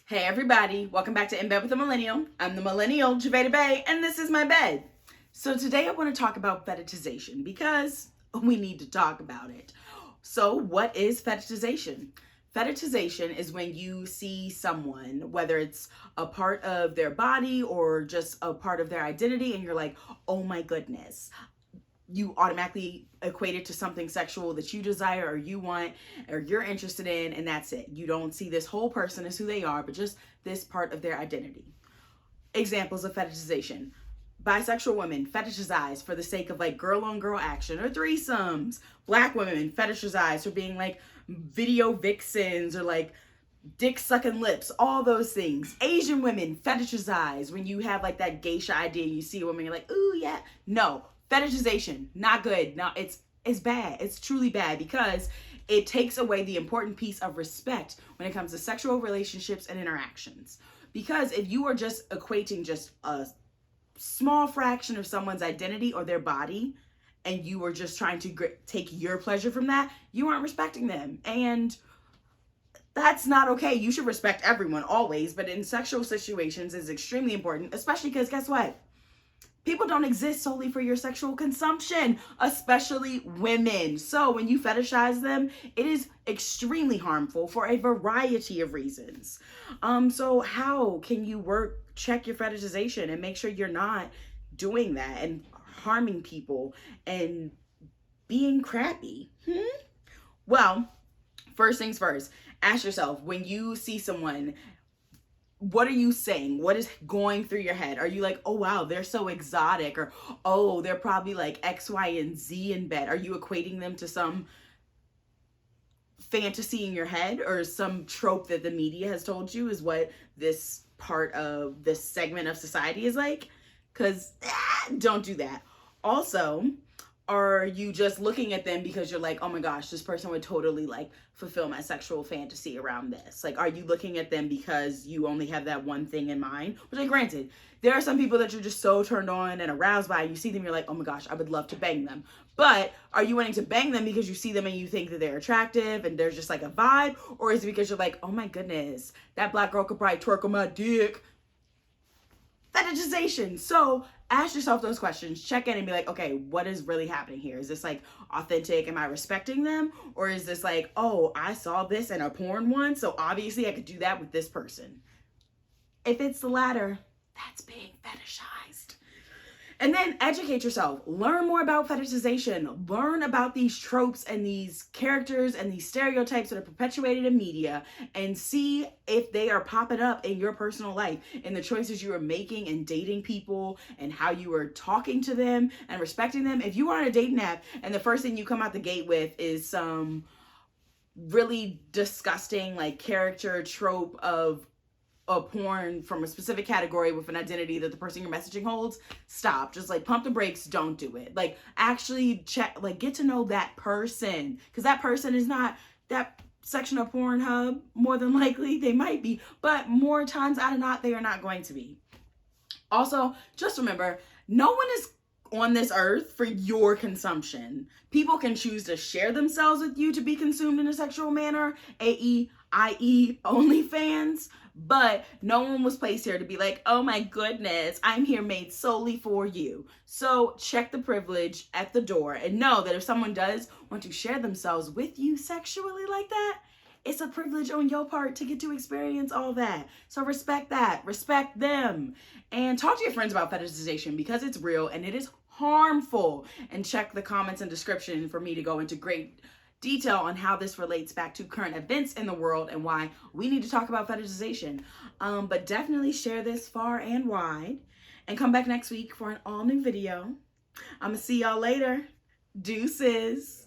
Hey everybody, welcome back to In Bed with the Millennial. I'm the Millennial, Javeda Bay, and this is my bed. So today I want to talk about fetishization because we need to talk about it. So what is fetishization? Fetishization is when you see someone, whether it's a part of their body or just a part of their identity, and you're like, oh my goodness, you automatically equate it to something sexual that you desire or you want or you're interested in, and that's it. You don't see this whole person as who they are, but just this part of their identity. Examples of fetishization: bisexual women fetishize for the sake of like girl on girl action or threesomes. Black women fetishize for being like video vixens or like dick sucking lips, all those things. Asian women fetishize when you have like that geisha idea. You see a woman, you're like, ooh, yeah. No, fetishization, not good. No, it's bad. It's truly bad because it takes away the important piece of respect when it comes to sexual relationships and interactions. Because if you are just equating just a small fraction of someone's identity or their body, and you are just trying to take your pleasure from that, you aren't respecting them. And that's not okay. You should respect everyone always, but in sexual situations is extremely important, especially because guess what? People don't exist solely for your sexual consumption, especially women. So when you fetishize them, it is extremely harmful for a variety of reasons. So how can you check your fetishization and make sure you're not doing that and harming people and being crappy? Well, first things first, ask yourself, when you see someone, what are you saying? What is going through your head? Are you like, oh wow, they're so exotic, or oh, they're probably like X, Y, and Z in bed? Are you equating them to some fantasy in your head or some trope that the media has told you is what this part of this segment of society is like? Because don't do that. Also, are you just looking at them because you're like, oh my gosh, this person would totally like fulfill my sexual fantasy around this? Like, are you looking at them because you only have that one thing in mind? Which, like, granted, there are some people that you're just so turned on and aroused by. You see them, you're like, oh my gosh, I would love to bang them. But are you wanting to bang them because you see them and you think that they're attractive and there's just like a vibe? Or is it because you're like, oh my goodness, that black girl could probably twerk on my dick? Fetishization. So ask yourself those questions, check in and be like, okay, what is really happening here? Is this like authentic? Am I respecting them? Or is this like, oh, I saw this in a porn once, so obviously I could do that with this person? If it's the latter, that's being fetishized. And then educate yourself. Learn more about fetishization. Learn about these tropes and these characters and these stereotypes that are perpetuated in media, and see if they are popping up in your personal life, in the choices you are making and dating people and how you are talking to them and respecting them. If you are on a dating app and the first thing you come out the gate with is some really disgusting like character trope of a porn from a specific category with an identity that the person you're messaging holds, stop. Just like pump the brakes, don't do it. Like actually check, like get to know that person, because that person is not that section of Pornhub. More than likely they might be, but more times out of not, they are not going to be. Also, just remember, no one is on this earth for your consumption. People can choose to share themselves with you to be consumed in a sexual manner, i.e. OnlyFans, but no one was placed here to be like, oh my goodness, I'm here made solely for you. So check the privilege at the door and know that if someone does want to share themselves with you sexually like that, it's a privilege on your part to get to experience all that. So respect that, respect them, and talk to your friends about fetishization because it's real and it is harmful. And check the comments and description for me to go into great detail on how this relates back to current events in the world and why we need to talk about fetishization. But definitely share this far and wide and come back next week for an all new video. I'm gonna see y'all later. Deuces.